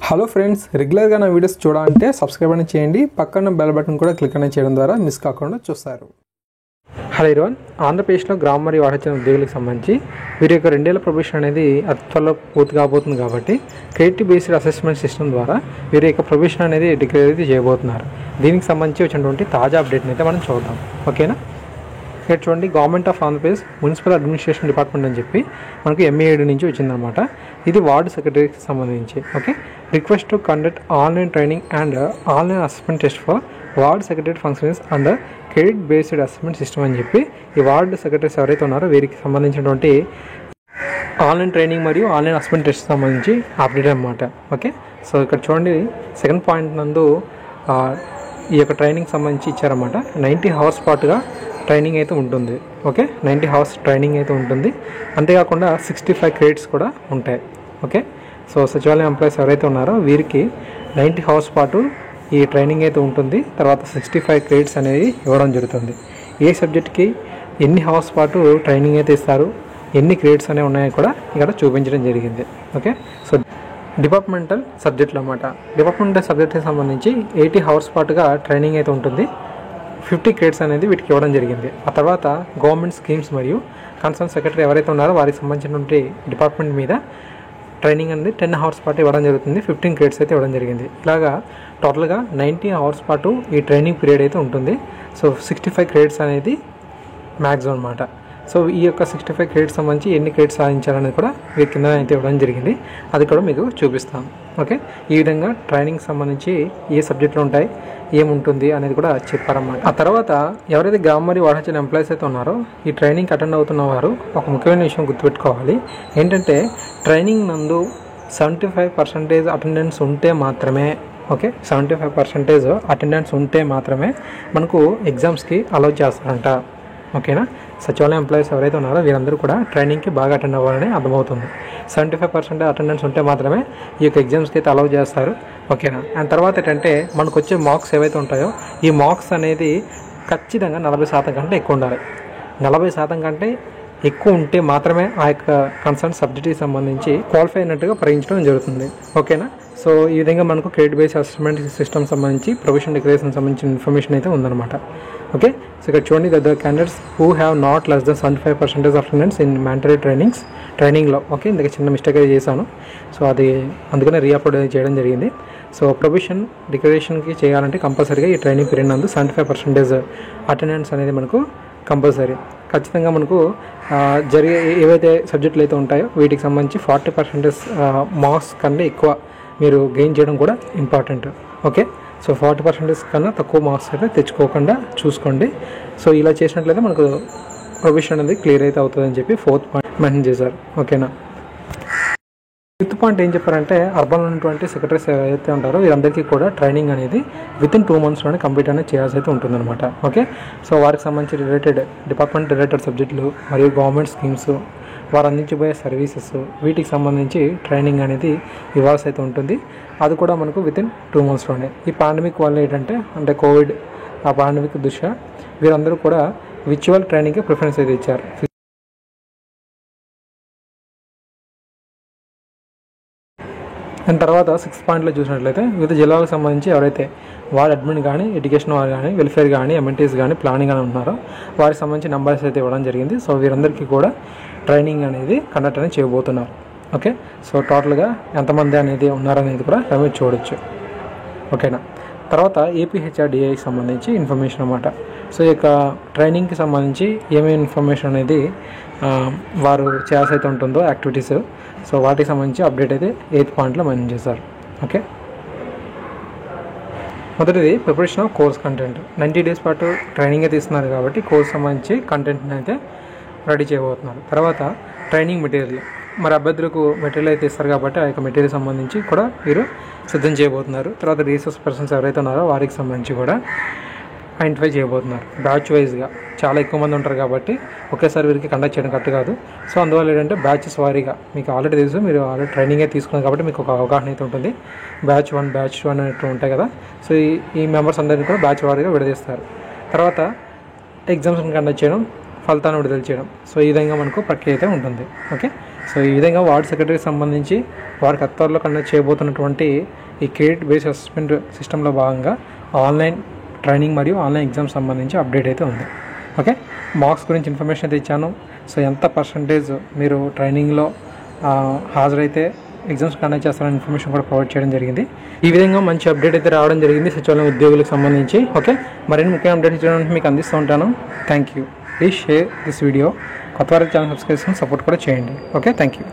Hello friends, రెగ్యులర్గా నా videos చూడాలంటే సబ్స్క్రైబ్ అని చేయండి. పక్కన బెల్ బటన్ కూడా క్లిక్ అని చేయడం ద్వారా మిస్ కాకుండా చూస్తారు. హలో ఎవరీవన్, ఆంధ్రప్రదేశ్లో గ్రామ మరియు వాహన ఉద్యోగులకు సంబంధించి వీరి యొక్క 2 ఏళ్ల ప్రొబేషన్ అనేది అతి త్వరలో పూర్తి కాబోతుంది. కాబట్టి క్రెడిట్ బేస్డ్ అసెస్మెంట్ సిస్టమ్ ద్వారా వీరి యొక్క ప్రొబేషన్ అనేది డిక్లేర్ అయితే చేయబోతున్నారు. దీనికి సంబంధించి వచ్చినటువంటి తాజా అప్డేట్ని అయితే మనం చూద్దాం. ఓకేనా? ఇక్కడ చూడండి, government of Andhra Pradesh municipal administration department అని చెప్పి మనకు MA7 నుంచి వచ్చిందనమాట. ఇది వార్డు సెక్రటరీకి సంబంధించి. Okay, request to conduct online training and online assessment test for ward secretary functions under credit based assessment system అని చెప్పి ఈ వార్డు సెక్రటరీస్ ఎవరైతే ఉన్నారో వీరికి సంబంధించినటువంటి ఆన్లైన్ ట్రైనింగ్ మరియు ఆన్లైన్ అసెస్మెంట్ టెస్ట్ సంబంధించి అప్డేట్ అనమాట. ఓకే, సో ఇక్కడ చూడండి, సెకండ్ పాయింట్ నందు ఈ యొక్క ట్రైనింగ్ సంబంధించి ఇచ్చారన్నమాట. 90 hours పాటుగా ట్రైనింగ్ అయితే ఉంటుంది. ఓకే, 90 hours ట్రైనింగ్ అయితే ఉంటుంది. అంతేకాకుండా 65 credits కూడా ఉంటాయి. ఓకే, సో సచివాలయం ఎంప్లాయీస్ ఎవరైతే ఉన్నారో వీరికి 90 hours పాటు ఈ ట్రైనింగ్ అయితే ఉంటుంది. తర్వాత 65 credits అనేది ఇవ్వడం జరుగుతుంది. ఏ సబ్జెక్ట్కి ఎన్ని hours పాటు ట్రైనింగ్ అయితే ఇస్తారు, ఎన్ని క్రెడిట్స్ అనేవి ఉన్నాయో కూడా ఇక్కడ చూపించడం జరిగింది. ఓకే, సో డిపార్ట్మెంటల్ సబ్జెక్టులు అన్నమాట. డిపార్ట్మెంటల్ సబ్జెక్ట్కి సంబంధించి 80 hours పాటుగా ట్రైనింగ్ అయితే ఉంటుంది. 50 credits అనేది వీటికి ఇవ్వడం జరిగింది. ఆ తర్వాత గవర్నమెంట్ స్కీమ్స్ మరియు కన్సర్న్ సెక్రటరీ ఎవరైతే ఉన్నారో వారికి సంబంధించినటువంటి డిపార్ట్మెంట్ మీద ట్రైనింగ్ అనేది 10 hours పాటు ఇవ్వడం జరుగుతుంది. 15 credits అయితే ఇవ్వడం జరిగింది. ఇలాగా టోటల్గా 90 hours పాటు ఈ ట్రైనింగ్ పీరియడ్ అయితే ఉంటుంది. సో 65 credits అనేది మ్యాక్సిమం అనమాట. సో ఈ యొక్క 65 credits సంబంధించి ఎన్ని క్రెడిట్స్ సాధించాలనేది కూడా వీరి కింద అయితే ఇవ్వడం జరిగింది. అది కూడా మీకు చూపిస్తాను. ఓకే, ఈ విధంగా ట్రైనింగ్ సంబంధించి ఏ సబ్జెక్టులు ఉంటాయి, ఏముంటుంది అనేది కూడా చెప్పారన్నమాట. ఆ తర్వాత ఎవరైతే గ్రామ మరియు వాహన ఎంప్లాయీస్ అయితే ఉన్నారో ఈ ట్రైనింగ్కి అటెండ్ అవుతున్న వారు ఒక ముఖ్యమైన విషయం గుర్తుపెట్టుకోవాలి. ఏంటంటే ట్రైనింగ్ నందు 75% అటెండెన్స్ ఉంటే మాత్రమే, ఓకే, 75% అటెండెన్స్ ఉంటే మాత్రమే మనకు ఎగ్జామ్స్కి అలౌ చేస్తారంట. ఓకేనా? సచివాలయం ఎంప్లాయీస్ ఎవరైతే ఉన్నారో వీరందరూ కూడా ట్రైనింగ్కి బాగా అటెండ్ అవ్వాలని అర్థమవుతుంది. 75% అటెండెన్స్ ఉంటే మాత్రమే ఈ యొక్క ఎగ్జామ్స్కి అయితే అలౌ చేస్తారు. ఓకేనా? అండ్ తర్వాత ఏంటంటే మనకు వచ్చే మార్క్స్ ఏవైతే ఉంటాయో ఈ మార్క్స్ అనేది ఖచ్చితంగా 40% కంటే ఎక్కువ ఉండాలి. 40% కంటే ఎక్కువ ఉంటే మాత్రమే ఆ యొక్క కన్సర్న్ సబ్జెక్ట్కి సంబంధించి క్వాలిఫై అయినట్టుగా పరిగణించడం జరుగుతుంది. ఓకేనా? సో ఈ విధంగా మనకు క్రెడిట్ బేస్డ్ అసెస్మెంట్ సిస్టమ్ సంబంధించి ప్రొఫెషనల్ డిక్లరేషన్ సంబంధించిన ఇన్ఫర్మేషన్ అయితే ఉందన్నమాట. ఓకే, సో ఇక్కడ చూడండి, the candidates who have not less than 75% of attendance in mandatory ట్రైనింగ్లో. ఓకే, ఇందుకు చిన్న మిస్టేక్ అయితే చేశాను. సో అది అందుకనే రీఅప్లోడ్ చేయడం జరిగింది. సో ప్రొఫెషన్ డిక్లరేషన్కి చేయాలంటే కంపల్సరీగా ఈ ట్రైనింగ్ పీరియడ్ నందు 75% అటెండెన్స్ అనేది మనకు కంపల్సరీ. ఖచ్చితంగా మనకు జరిగే ఏవైతే సబ్జెక్టులు అయితే ఉంటాయో వీటికి సంబంధించి 40% మార్క్స్ కన్నా ఎక్కువ మీరు గెయిన్ చేయడం కూడా ఇంపార్టెంట్. ఓకే, సో 40% కన్నా తక్కువ మార్క్స్ అయితే తెచ్చుకోకుండా చూసుకోండి. సో ఇలా చేసినట్లయితే మనకు ప్రొవిషన్ అనేది క్లియర్ అయితే అవుతుందని చెప్పి 4th పాయింట్ మెన్షన్ చేశారు. ఓకేనా? 5th పాయింట్ ఏం చెప్పారంటే అర్బన్లో ఉన్నటువంటి సెక్రటరీస్ ఏవైతే ఉంటారో వీరందరికీ కూడా ట్రైనింగ్ అనేది వితిన్ 2 monthsలోనే కంప్లీట్ అనేది చేయాల్సి అయితే ఉంటుందన్నమాట. ఓకే, సో వారికి సంబంధించి డిపార్ట్మెంట్ రిలేటెడ్ సబ్జెక్టులు మరియు గవర్నమెంట్ స్కీమ్స్, వారు అందించబోయే సర్వీసెస్, వీటికి సంబంధించి ట్రైనింగ్ అనేది ఇవ్వాల్సి అయితే ఉంటుంది. అది కూడా మనకు వితిన్ 2 monthsలోనే. ఈ పాండమిక్ వల్ల ఏంటంటే కోవిడ్ ఆ పాండమిక్ దృష్ట్యా వీరందరూ కూడా విర్చువల్ ట్రైనింగ్కి ప్రిఫరెన్స్ అయితే ఇచ్చారు. దాని తర్వాత 6th పాయింట్లో చూసినట్లయితే వివిధ జిల్లాలకు సంబంధించి ఎవరైతే వార్డ్ అడ్మిన్ కానీ, ఎడ్యుకేషన్ వారు కానీ, వెల్ఫేర్ కానీ, MNTs కానీ, ప్లానింగ్ కానీ ఉన్నారో వారికి సంబంధించి నెంబర్స్ అయితే ఇవ్వడం జరిగింది. సో వీరందరికీ కూడా ట్రైనింగ్ అనేది కండక్ట్ అనేది చేయబోతున్నారు. ఓకే, సో టోటల్గా ఎంతమంది అనేది ఉన్నారనేది కూడా మీరు చూడొచ్చు. ఓకేనా? తర్వాత APHRDIకి సంబంధించి ఇన్ఫర్మేషన్ అన్నమాట. సో ఈ యొక్క ట్రైనింగ్కి సంబంధించి ఏమేమి ఇన్ఫర్మేషన్ అనేది వారు చేయాల్సి అయితే ఉంటుందో యాక్టివిటీస్, సో వాటికి సంబంధించి అప్డేట్ అయితే 8th పాయింట్లో మెన్షన్ చేశారు. ఓకే, మొదటిది preparation of course content. 90 days పాటు ట్రైనింగ్ అయితే ఇస్తున్నారు కాబట్టి కోర్స్ సంబంధించి కంటెంట్ని అయితే రెడీ చేయబోతున్నారు. తర్వాత ట్రైనింగ్ మెటీరియల్, మరి అభ్యర్థులకు మెటీరియల్ అయితే ఇస్తారు కాబట్టి ఆ యొక్క మెటీరియల్ సంబంధించి కూడా వీరు సిద్ధం చేయబోతున్నారు. తర్వాత రీసోర్స్ పర్సన్స్ ఎవరైతే ఉన్నారో వారికి సంబంధించి కూడా ఐడెంటిఫై చేయబోతున్నారు. బ్యాచ్ వైజ్గా చాలా ఎక్కువ మంది ఉంటారు కాబట్టి ఒకేసారి వీరికి కండక్ట్ చేయడం కరెక్ట్ కాదు. సో అందువల్ల ఏంటంటే బ్యాచెస్ వారీగా, మీకు ఆల్రెడీ తెలుసు, మీరు ఆల్రెడీ ట్రైనింగ్ అయితే తీసుకున్నారు కాబట్టి మీకు ఒక అవగాహన అయితే ఉంటుంది. బ్యాచ్ 1, బ్యాచ్ 2 అనేవి ఉంటాయి కదా. సో ఈ మెంబర్స్ అందరినీ కూడా బ్యాచ్ వారీగా విడదీస్తారు. తర్వాత ఎగ్జామ్స్ని కండక్ట్ చేయడం, ఫలితాన్ని విడుదల చేయడం. సో ఈ విధంగా మనకు ప్రక్రియ అయితే ఉంటుంది. ఓకే, సో ఈ విధంగా వార్డ్ సెక్రటరీకి సంబంధించి వారికి త్వరలో కండక్ట్ చేయబోతున్నటువంటి ఈ క్రెడిట్ బేస్డ్ అసెస్మెంట్ సిస్టంలో భాగంగా ఆన్లైన్ ట్రైనింగ్ మరియు ఆన్లైన్ ఎగ్జామ్స్ సంబంధించి అప్డేట్ అయితే ఉంది. ఓకే, మార్క్స్ గురించి ఇన్ఫర్మేషన్ అయితే ఇచ్చాను. సో ఎంత పర్సంటేజ్ మీరు ట్రైనింగ్లో హాజరైతే ఎగ్జామ్స్ కండక్ట్ చేస్తారని ఇన్ఫర్మేషన్ కూడా ప్రొవైడ్ చేయడం జరిగింది. ఈ విధంగా మంచి అప్డేట్ అయితే రావడం జరిగింది సచివాలయం ఉద్యోగులకు సంబంధించి. ఓకే, మరిన్ని ముఖ్యమైన అప్డేట్స్ చేయడానికి మీకు అందిస్తూ ఉంటాను. Thank you. Please share this video. కొత్త వారికి ఛానల్ సబ్స్క్రైబ్ చేసుకొని సపోర్ట్ కూడా చేయండి. Okay, thank you.